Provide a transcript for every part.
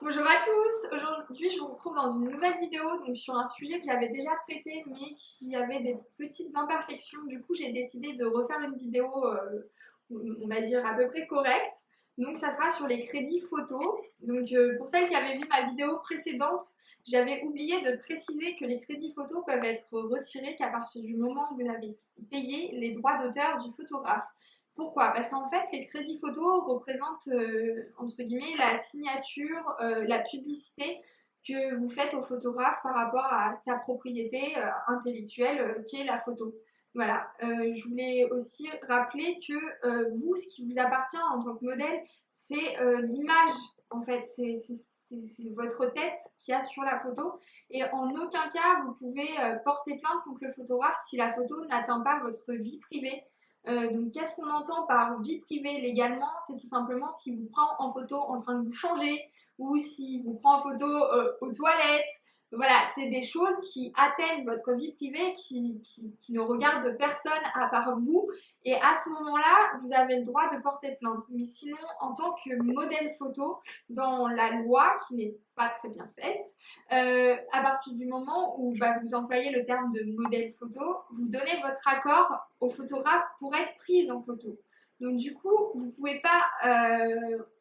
Bonjour à tous, aujourd'hui je vous retrouve dans une nouvelle vidéo donc sur un sujet que j'avais déjà traité mais qui avait des petites imperfections. Du coup j'ai décidé de refaire une vidéo, on va dire à peu près correcte. Donc ça sera sur les crédits photos. Donc pour celles qui avaient vu ma vidéo précédente, j'avais oublié de préciser que les crédits photos peuvent être retirés qu'à partir du moment où vous avez payé les droits d'auteur du photographe. Pourquoi? Parce qu'en fait, les crédits photos représentent, entre guillemets, la signature, la publicité que vous faites au photographe par rapport à sa propriété intellectuelle qui est la photo. Voilà. Je voulais aussi rappeler que vous, ce qui vous appartient en tant que modèle, c'est l'image, en fait, c'est votre tête qu'il y a sur la photo. Et en aucun cas, vous pouvez porter plainte contre le photographe si la photo n'atteint pas votre vie privée. Donc, qu'est-ce qu'on entend par vie privée légalement? C'est tout simplement s'il vous prend en photo en train de vous changer ou s'il vous prend en photo aux toilettes. Voilà, c'est des choses qui atteignent votre vie privée, qui ne regardent personne à part vous. Et à ce moment-là, vous avez le droit de porter plainte. Mais sinon, en tant que modèle photo, dans la loi, qui n'est pas très bien faite, à partir du moment où vous employez le terme de modèle photo, vous donnez votre accord au photographe pour être prise en photo. Donc du coup, vous ne pouvez pas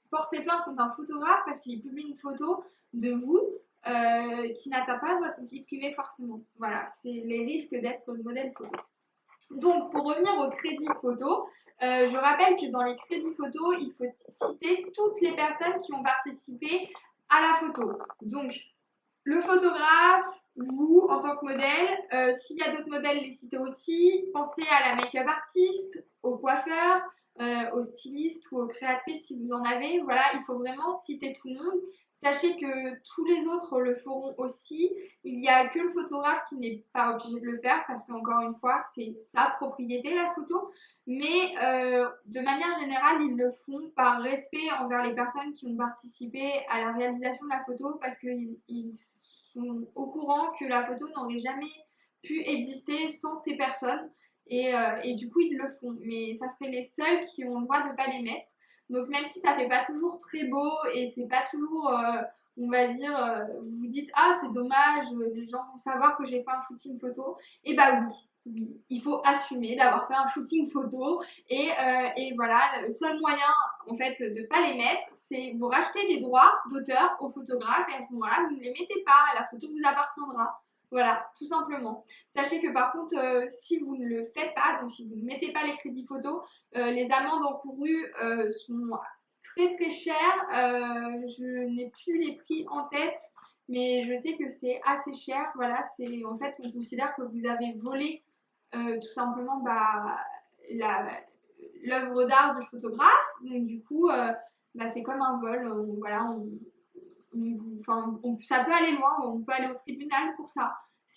porter plainte contre un photographe parce qu'il publie une photo de vous qui n'atteint pas votre vie privée forcément. Voilà, c'est les risques d'être modèle photo. Donc, pour revenir au crédit photo, je rappelle que dans les crédits photo, il faut citer toutes les personnes qui ont participé à la photo. Donc, le photographe, vous en tant que modèle, s'il y a d'autres modèles, les citer aussi. Pensez à la make-up artiste, au coiffeur, aux stylistes ou aux créatrices si vous en avez. Voilà, il faut vraiment citer tout le monde. Sachez que tous les autres le feront aussi. Il n'y a que le photographe qui n'est pas obligé de le faire parce qu'encore une fois, c'est sa propriété la photo. Mais de manière générale, ils le font par respect envers les personnes qui ont participé à la réalisation de la photo parce qu'ils sont au courant que la photo n'aurait jamais pu exister sans ces personnes et du coup ils le font. Mais ça serait les seuls qui ont le droit de ne pas les mettre. Donc même si ça fait pas toujours très beau et c'est pas toujours, on va dire, vous vous dites ah c'est dommage, les gens vont savoir que j'ai fait un shooting photo. Et bah oui, oui, il faut assumer d'avoir fait un shooting photo et voilà, le seul moyen en fait de ne pas les mettre, c'est vous rachetez des droits d'auteur au photographe et à ce moment-là, vous ne les mettez pas, la photo vous appartiendra. Voilà, tout simplement. Sachez que par contre, si vous ne le faites pas, donc si vous ne mettez pas les crédits photos, les amendes encourues sont très très chères. Je n'ai plus les prix en tête, mais je sais que c'est assez cher. Voilà, c'est en fait, on considère que vous avez volé tout simplement la, l'œuvre d'art du photographe. Donc du coup, c'est comme un vol. Voilà, ça peut aller loin. On peut aller au tribunal pour ça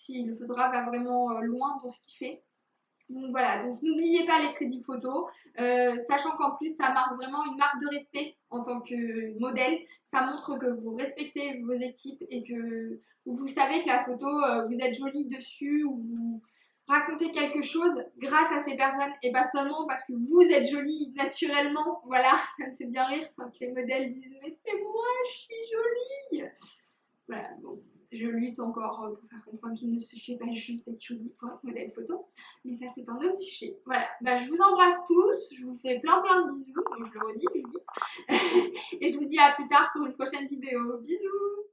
si le photographe va vraiment loin dans ce qu'il fait. Donc voilà, donc n'oubliez pas les crédits photos, sachant qu'en plus ça marque vraiment une marque de respect en tant que modèle. Ça montre que vous respectez vos équipes et que vous savez que la photo, vous êtes jolie dessus ou vous racontez quelque chose grâce à ces personnes et pas seulement parce que vous êtes jolie naturellement. Voilà, ça me fait bien rire quand les modèles disent mais c'est moi, je suis jolie. Voilà, bon, je lutte encore pour faire comprendre qu'il ne suffit pas juste d'être jolie pour être modèle photo, mais ça c'est un autre sujet. Voilà, je vous embrasse tous, je vous fais plein plein de bisous, donc je le redis, je le dis, et je vous dis à plus tard pour une prochaine vidéo. Bisous!